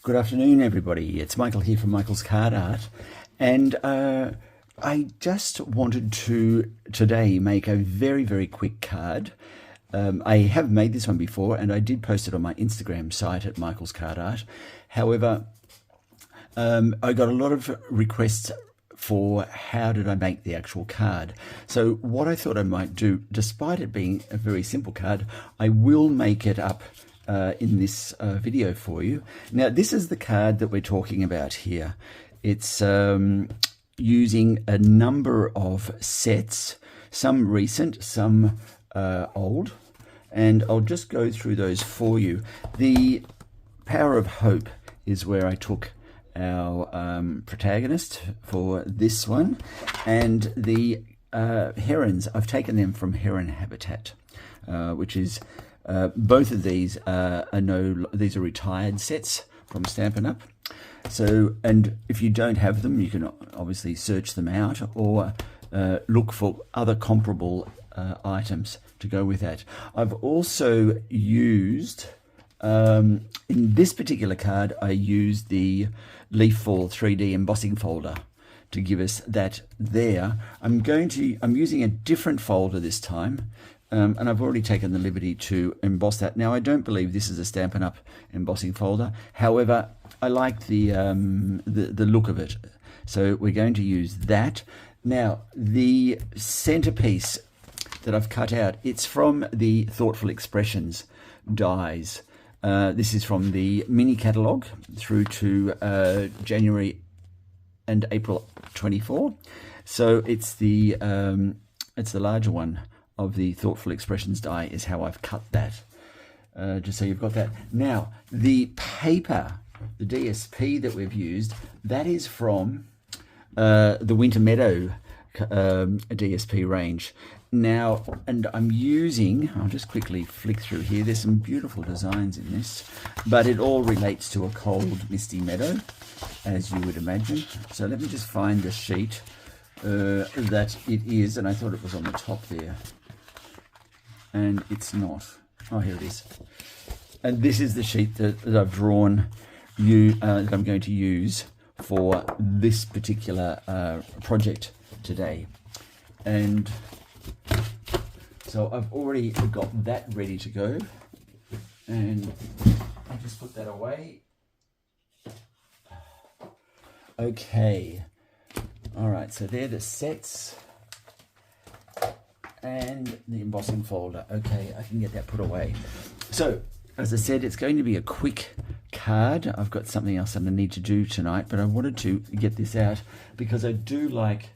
Good afternoon, everybody. It's Michael here from Michael's Card Art, and I just wanted to today make a very quick card. I have made this one before, and I did post it on my Instagram site at Michael's Card Art. However, I got a lot of requests for how did I make the actual card. So what I thought I might do, despite it being a very simple card, I will make it up in this video for you. Now, this is the card that we're talking about here. It's using a number of sets, some recent, some old, and I'll just go through those for you. The Power of Hope is where I took our protagonist for this one, and the herons, I've taken them from Heron Habitat, which is both of these these are retired sets from Stampin' Up. So, and if you don't have them, you can obviously search them out or look for other comparable items to go with that. I've also used, in this particular card, I used the Leaf-Fall 3D embossing folder to give us that there. I'm using a different folder this time. And I've already taken the liberty to emboss that. Now, I don't believe this is a Stampin' Up embossing folder. However, I like the look of it. So we're going to use that. Now, the centerpiece that I've cut out, it's from the Thoughtful Expressions dies. This is from the mini catalogue through to January and April 24. So it's the larger one of the Thoughtful Expressions die is how I've cut that, just so you've got that. Now, the paper, the DSP that we've used, that is from the Winter Meadow DSP range. Now, and I'm using, I'll just quickly flick through here, there's some beautiful designs in this, but it all relates to a cold, misty meadow, as you would imagine. So let me just find the sheet that it is, and I thought it was on the top there. And it's not. Oh, here it is. And this is the sheet that I've drawn that I'm going to use for this particular project today. And so I've already got that ready to go. And I'll just put that away. Okay. All right, so they're the sets and the embossing folder. Okay, I can get that put away. So, as I said, it's going to be a quick card. I've got something else that I need to do tonight, but I wanted to get this out because I do like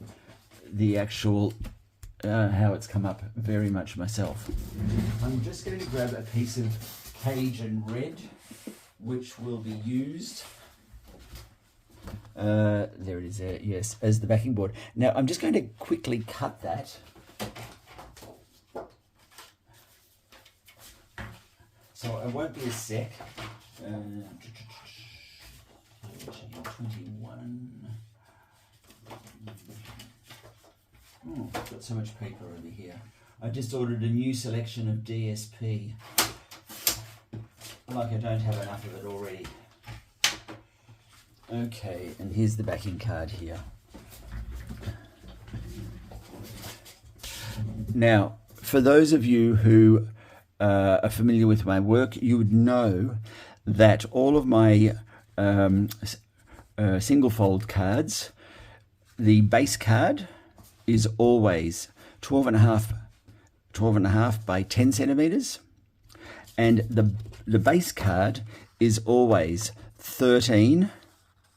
the actual, how it's come up very much myself. I'm just going to grab a piece of Cajun red, which will be used, there it is there, yes, as the backing board. Now, I'm just going to quickly cut that. So it won't be a sec. 21. Oh, I've got so much paper over here. I just ordered a new selection of DSP. Like I don't have enough of it already. Okay, and here's the backing card here. Now, for those of you who are familiar with my work, you would know that all of my single fold cards, the base card is always 12 and a half by 10 centimeters, and the base card is always 13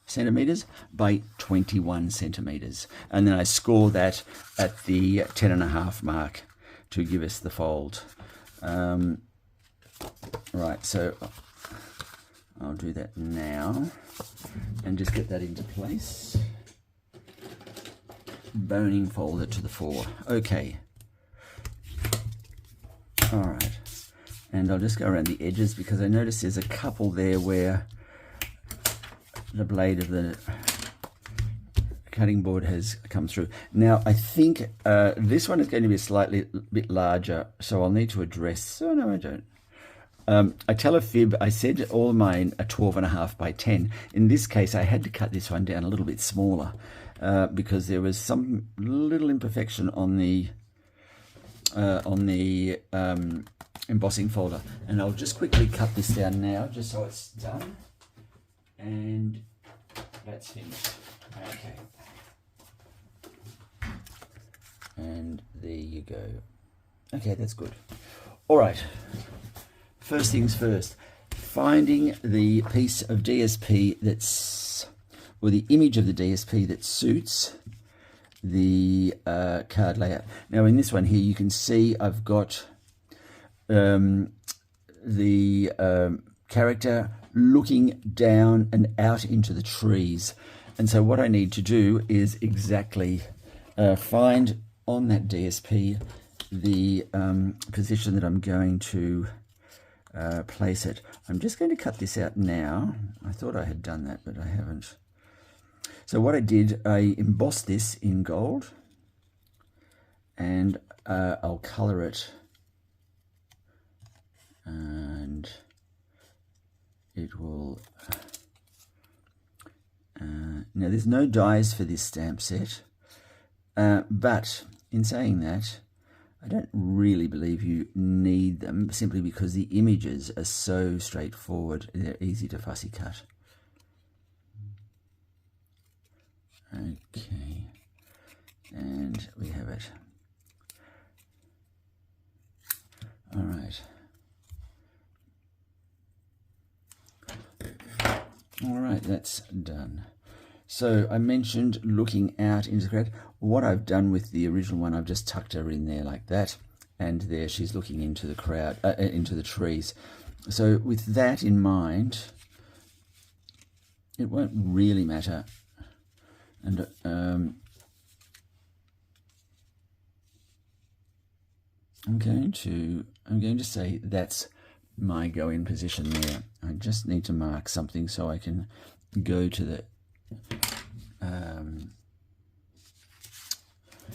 centimeters by 21 centimeters, and then I score that at the 10 and a half mark to give us the fold. Right, so I'll do that now and just get that into place. Boning folder to the fore. Okay. All right. And I'll just go around the edges because I notice there's a couple there where the blade of the cutting board has come through. Now, I think this one is going to be a bit larger, so I'll need to address. Oh, no, I don't. I tell a fib. I said all of mine are 12.5 by 10. In this case, I had to cut this one down a little bit smaller because there was some little imperfection on the embossing folder. And I'll just quickly cut this down now, just so it's done. And that's finished. Okay. And there you go. Okay, that's good. All right. First things first, finding the piece of DSP or the image of the DSP that suits the card layout. Now in this one here, you can see I've got the character looking down and out into the trees. And so what I need to do is exactly find on that DSP the position that I'm going to place it. I'm just going to cut this out now. I thought I had done that, but I haven't. So what I did, I embossed this in gold, and I'll color it, and it will now there's no dies for this stamp set, but in saying that, I don't really believe you need them, simply because the images are so straightforward. They're easy to fussy cut. Okay, and we have it. All right. All right, that's done. So I mentioned looking out into the crowd. What I've done with the original one, I've just tucked her in there like that, and there she's looking into the crowd, into the trees. So with that in mind, it won't really matter. And I'm going to say that's my go in position there. I just need to mark something so I can go to the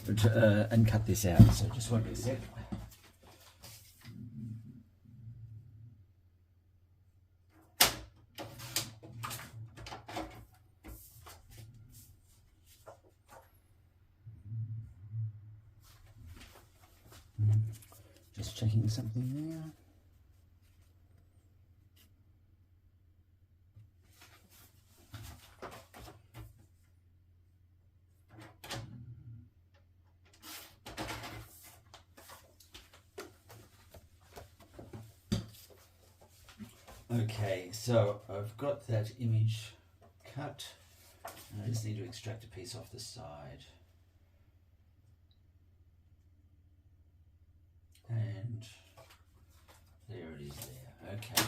and cut this out. So just won't be a sec. Just checking something there. Okay, so I've got that image cut, and I just need to extract a piece off the side. And there it is there. Okay.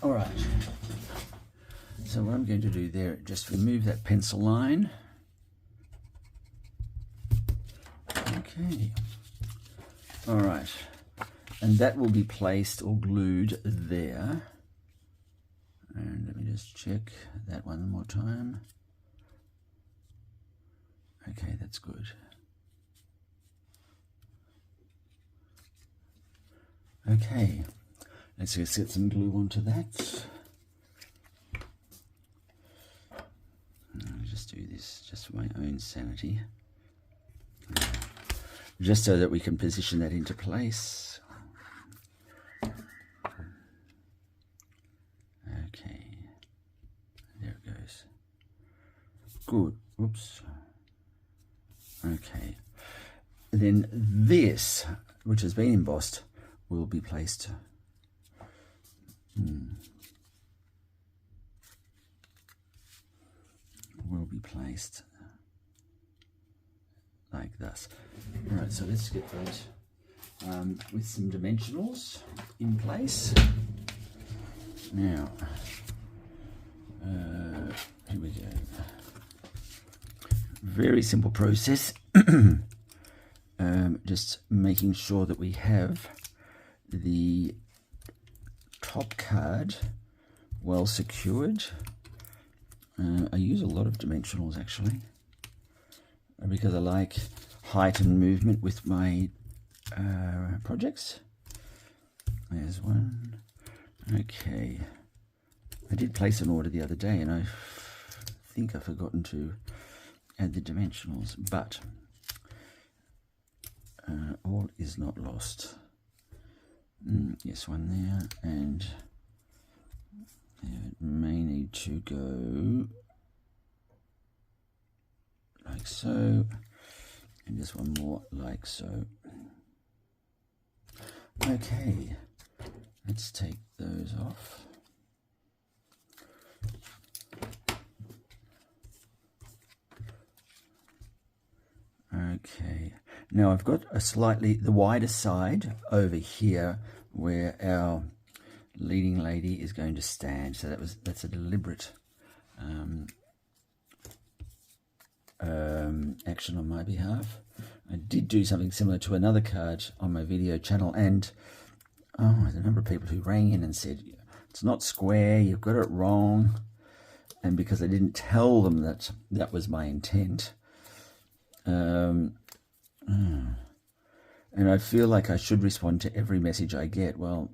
All right. So what I'm going to do there, just remove that pencil line. Okay. All right. And that will be placed or glued there. And let me just check that one more time. Okay, that's good. Okay, let's just get some glue onto that. I'll just do this just for my own sanity. Just so that we can position that into place. Okay, there it goes. Good. Oops. Okay. Then this, which has been embossed, will be placed. Will be placed like this. All right, so let's get that with some dimensionals in place. Now, here we go. Very simple process. Just making sure that we have the top card well secured I use a lot of dimensionals actually, because I like height and movement with my projects. There's one. Okay. I did place an order the other day and I think I've forgotten to add the dimensionals, but all is not lost. Yes, one there, and it may need to go like so, and just one more like so. Okay, let's take those off. Okay, now I've got a slightly the wider side over here where our leading lady is going to stand. So that's a deliberate action on my behalf. I did do something similar to another card on my video channel, and there's a number of people who rang in and said it's not square, you've got it wrong, and because I didn't tell them that that was my intent. And I feel like I should respond to every message I get. Well,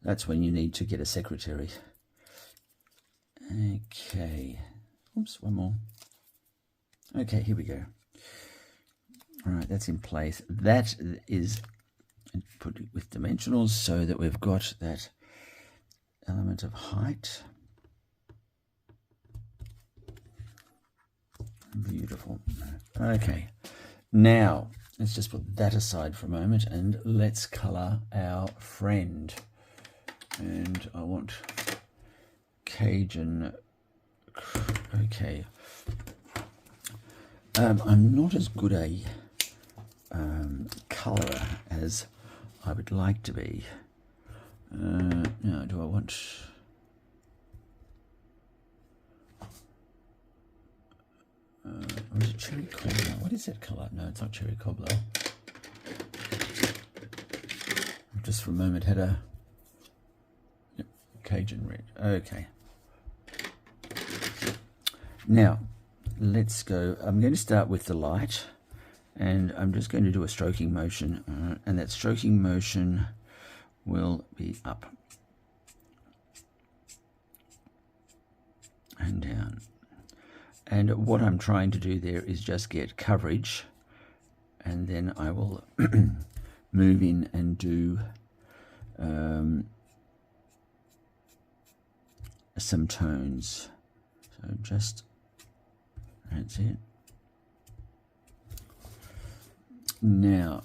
that's when you need to get a secretary. Okay. Oops, one more. Okay, here we go. All right, that's in place. That is put with dimensionals so that we've got that element of height. Beautiful. Okay, now let's just put that aside for a moment and let's color our friend. And I want Cajun. Okay. I'm not as good a colorer as I would like to be. Now, do I want... is it cherry cobbler? What is that colour? No, it's not cherry cobbler. I've just for a moment had a Cajun red. Okay. Now, let's go. I'm going to start with the light, and I'm just going to do a stroking motion, and that stroking motion will be up and down. And what I'm trying to do there is just get coverage, and then I will move in and do some tones. So just, that's it. Now,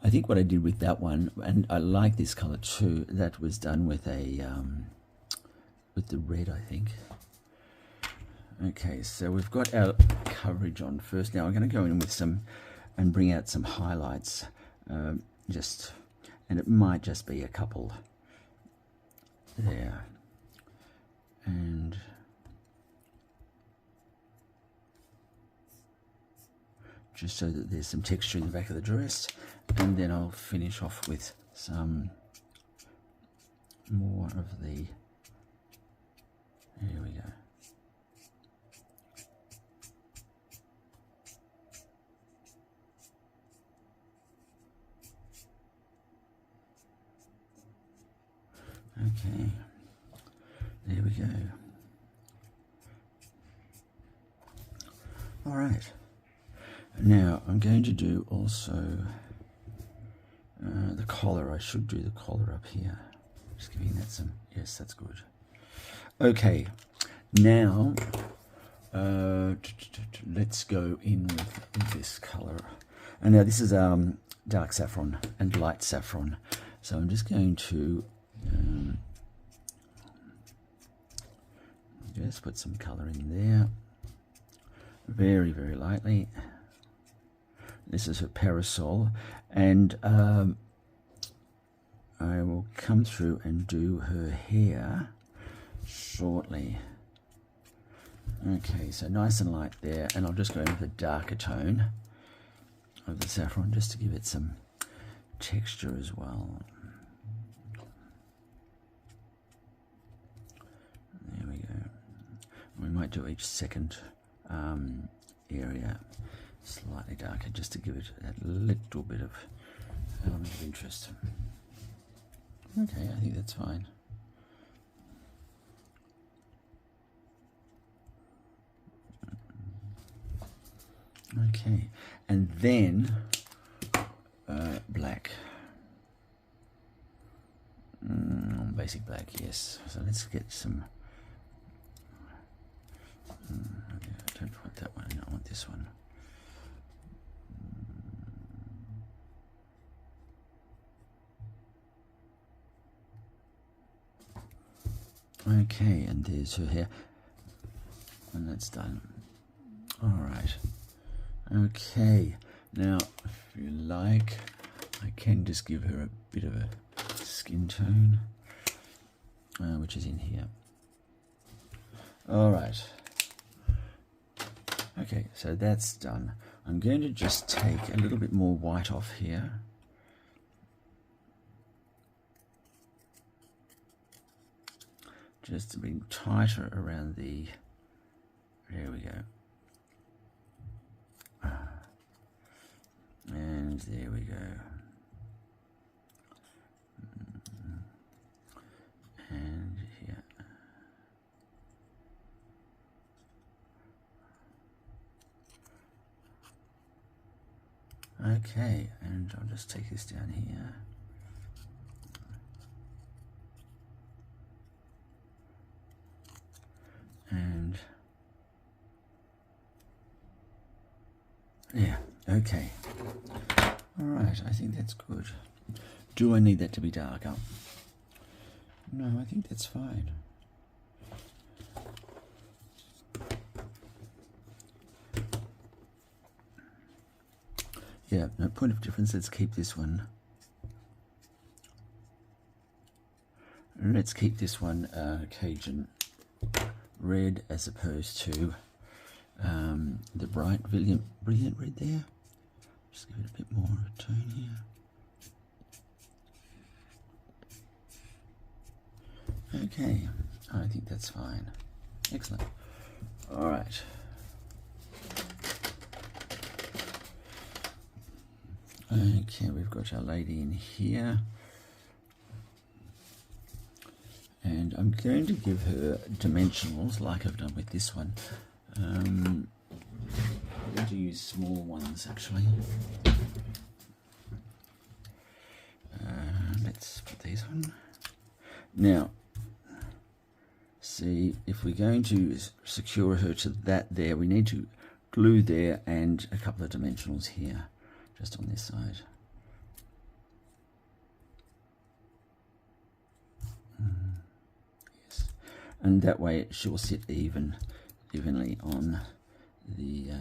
I think what I did with that one, and I like this color too, that was done with a with the red, I think. Okay, so we've got our coverage on first. Now I'm going to go in with some and bring out some highlights, and it might just be a couple there, and just so that there's some texture in the back of the dress, and then I'll finish off with some more of the, here we go. Okay, there we go. All right, now I'm going to do also the collar. I should do the collar up here. Just giving that some, yes, that's good. Okay, now let's go in with this color. And now this is dark saffron and light saffron. So I'm just going to just put some color in there, very, very lightly. This is her parasol, and I will come through and do her hair shortly. Okay, so nice and light there, and I'll just go in with a darker tone of the saffron just to give it some texture as well. might do each second area slightly darker, just to give it a little bit of element of interest. Okay, I think that's fine. Okay, and then black. Basic black, yes. So let's get some. Okay, I don't want that one, I want this one. Okay, and there's her hair. And that's done. Alright. Okay, now if you like, I can just give her a bit of a skin tone, which is in here. Alright. Okay, so that's done. I'm going to just take a little bit more white off here. Just to bring tighter around the, there we go. And there we go. And here. Okay, and I'll just take this down here. And yeah, okay. All right, I think that's good. Do I need that to be darker? No, I think that's fine. Yeah, no point of difference. Let's keep this one. Let's keep this one Cajun red as opposed to the bright, brilliant red there. Just give it a bit more of a tone here. Okay, I think that's fine. Excellent. All right. Okay, we've got our lady in here. And I'm going to give her dimensionals like I've done with this one. I'm going to use small ones actually. Let's put these on. Now, see, if we're going to secure her to that there, we need to glue there and a couple of dimensionals here, just on this side. Yes, and that way she will sit evenly on the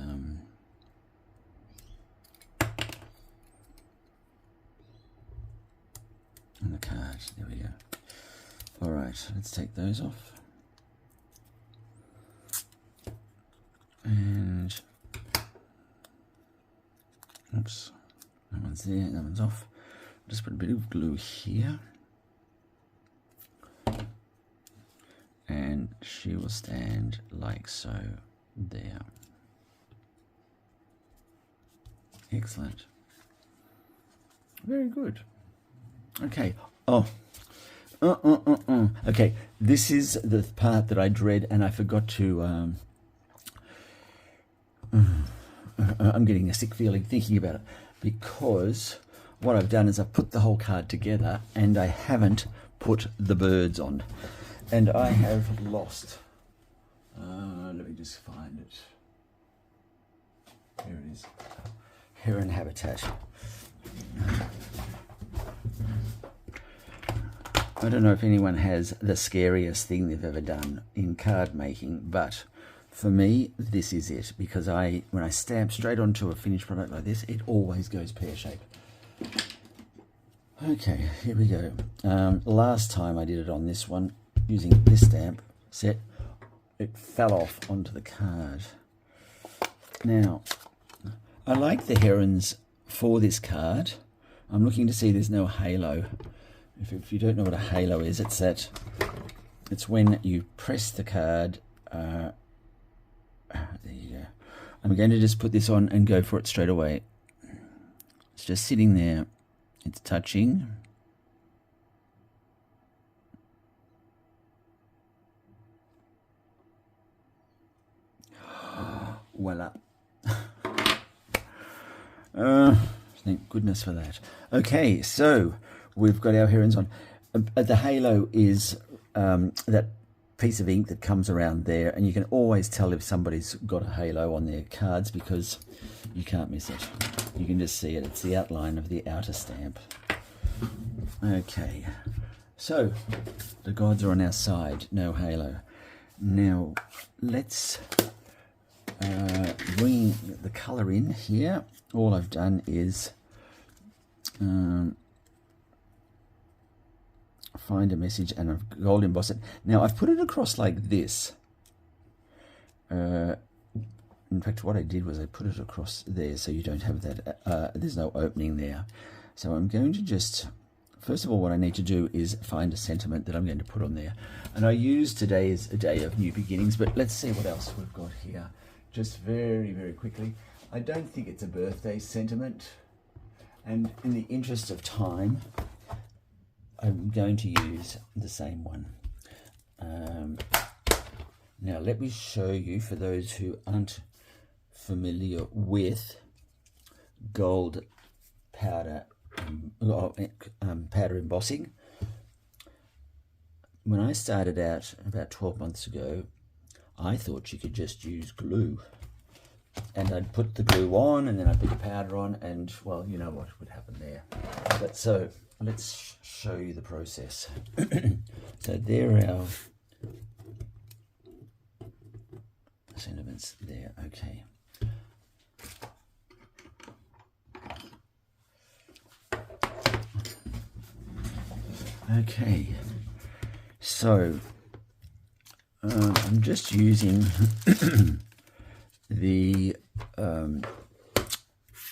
card. There we go. All right, let's take those off. And oops, that one's there, that one's off. Just put a bit of glue here. And she will stand like so there. Excellent. Very good. Okay. Oh. Okay. This is the part that I dread, and I forgot to. I'm getting a sick feeling thinking about it, because what I've done is I've put the whole card together and I haven't put the birds on, and I have lost. Let me just find it. Here it is. Heron habitat. I don't know if anyone has the scariest thing they've ever done in card making, but for me, this is it, because when I stamp straight onto a finished product like this, it always goes pear-shaped. Okay, here we go. Last time I did it on this one, using this stamp set, it fell off onto the card. Now, I like the herons for this card. I'm looking to see there's no halo. If you don't know what a halo is, it's when you press the card I'm going to just put this on and go for it straight away. It's just sitting there. It's touching. Voila. Thank goodness for that. Okay, so we've got our herons on. The halo is that piece of ink that comes around there, and you can always tell if somebody's got a halo on their cards because you can't miss it. You can just see it. It's the outline of the outer stamp. Okay, so the gods are on our side. No halo. Now let's bring the colour in here. All I've done is find a message and I've gold embossed it. Now I've put it across like this. In fact, what I did was I put it across there so you don't have that, there's no opening there. So I'm going to just, first of all, what I need to do is find a sentiment that I'm going to put on there. And I use today as a day of new beginnings, but let's see what else we've got here. Just very, very quickly. I don't think it's a birthday sentiment. And in the interest of time, I'm going to use the same one. Now, let me show you, for those who aren't familiar with gold powder, powder embossing. When I started out about 12 months ago, I thought you could just use glue. And I'd put the glue on and then I'd put the powder on and, well, you know what would happen there. But so let's show you the process. So there are our sentiments there. Okay. Okay. So I'm just using the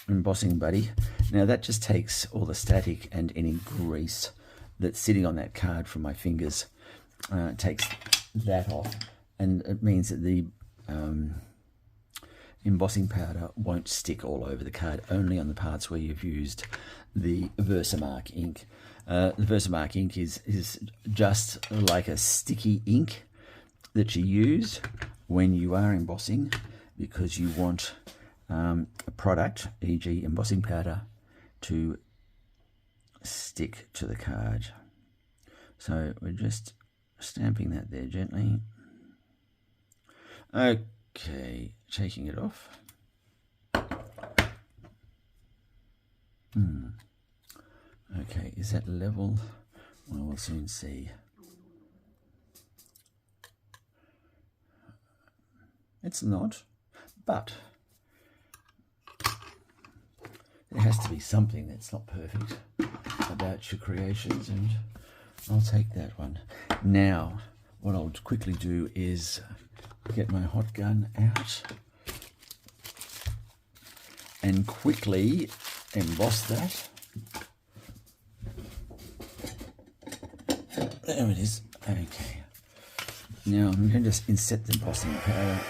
embossing buddy. Now that just takes all the static and any grease that's sitting on that card from my fingers, takes that off, and it means that the embossing powder won't stick all over the card, only on the parts where you've used the Versamark ink. The Versamark ink is just like a sticky ink that you use when you are embossing, because you want a product, e.g. embossing powder, to stick to the card. So we're just stamping that there gently. Okay, taking it off. Okay, is that level? Well, we'll soon see. It's not, but there has to be something that's not perfect about your creations, and I'll take that one. Now, what I'll quickly do is get my hot gun out and quickly emboss that. There it is. Okay. Now I'm going to inset the embossing powder.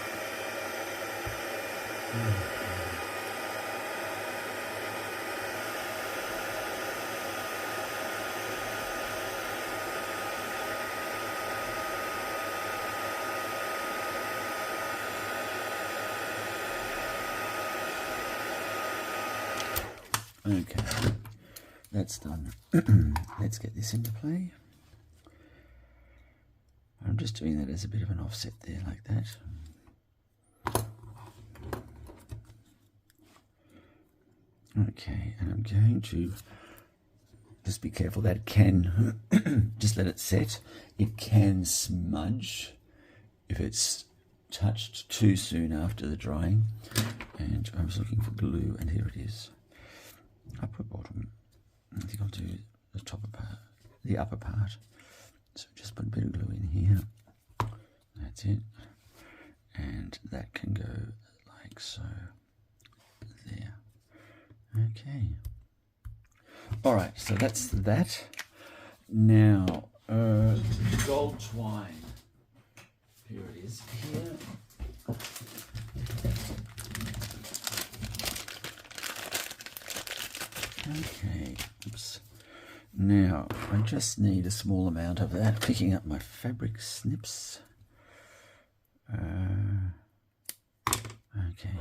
Okay, that's done. Let's get this into play. I'm just doing that as a bit of an offset there, like that. Okay, and I'm going to just be careful that it can, just let it set. It can smudge if it's touched too soon after the drying. And I was looking for glue, and here it is. Upper bottom. I think I'll do the top part, the upper part. So just put a bit of glue in here. That's it. And that can go like so. There. Okay. Alright, so that's that. Now, gold twine. Here it is. Here. Okay, oops. Now, I just need a small amount of that. Picking up my fabric snips. Okay.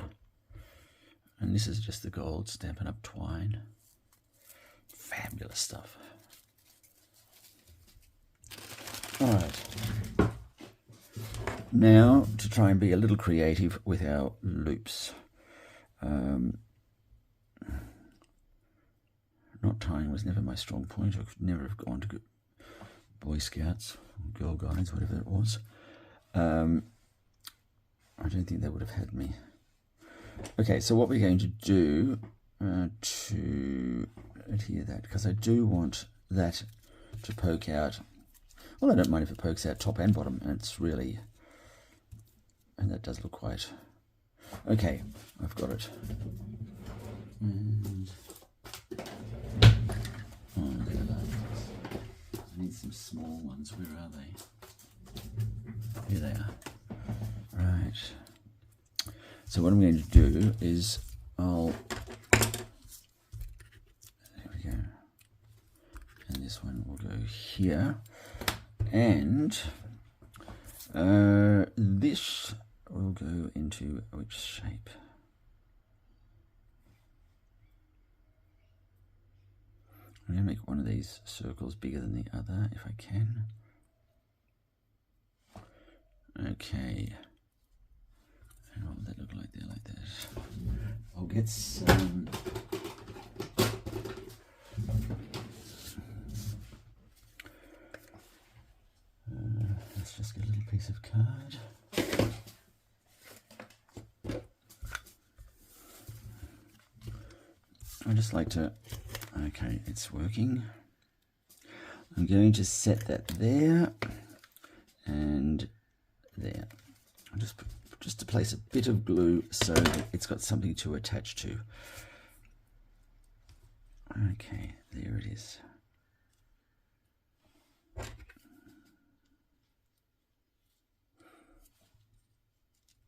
And this is just the gold Stampin' Up! Twine. Fabulous stuff. Alright. Now, to try and be a little creative with our loops. Not tying was never my strong point. I could never have gone to Boy Scouts, Girl Guides, whatever it was. I don't think they would have had me. Okay, so what we're going to do to adhere that, because I do want that to poke out. Well, I don't mind if it pokes out top and bottom, and it's really, and that does look quite. Okay, I've got it. And I need some small ones. Where are they? Here they are. Right. So what I'm going to do is there we go. And this one will go here. And this will go into which shape? I'm going to make one of these circles bigger than the other if I can. Okay. And what would that look like there, like that? I'll get some. Let's just get a little piece of card. I just like to. Okay, it's working. I'm going to set that there and there. I'll just to place a bit of glue so that it's got something to attach to. Okay, there it is.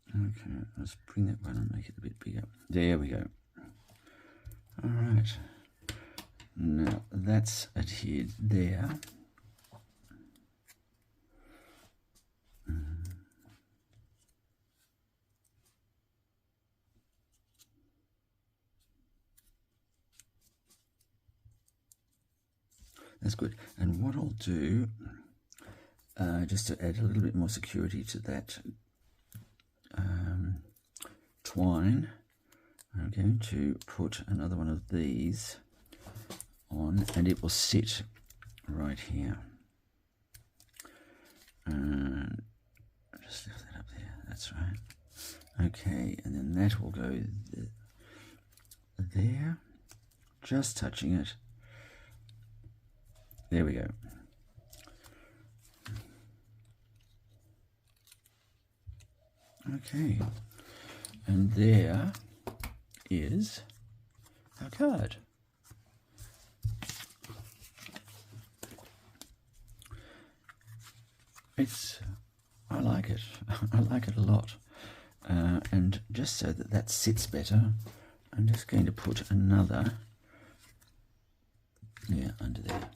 Okay, let's bring that one and make it a bit bigger. There we go. All right. Now that's adhered there. That's good. And what I'll do, just to add a little bit more security to that twine, I'm going to put another one of these on, and it will sit right here. And just lift that up there. That's right. Okay, and then that will go there, just touching it. There we go. Okay, and there is our card. I like it. I like it a lot. And just so that that sits better, I'm just going to put another under there.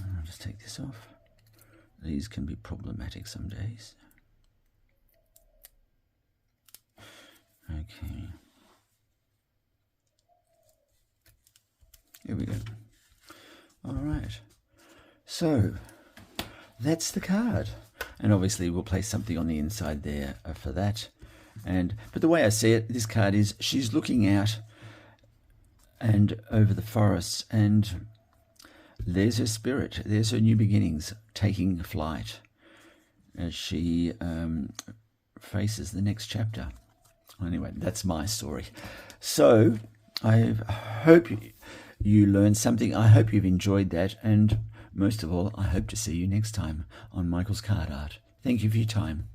I'll just take this off. These can be problematic some days. Okay. Here we go. All right. So that's the card. And obviously we'll place something on the inside there for that. But the way I see it, this card is she's looking out and over the forests, and there's her spirit. There's her new beginnings taking flight as she faces the next chapter. Anyway, that's my story. So I hope you learned something. I hope you've enjoyed that. And most of all, I hope to see you next time on Michael's Card Art. Thank you for your time.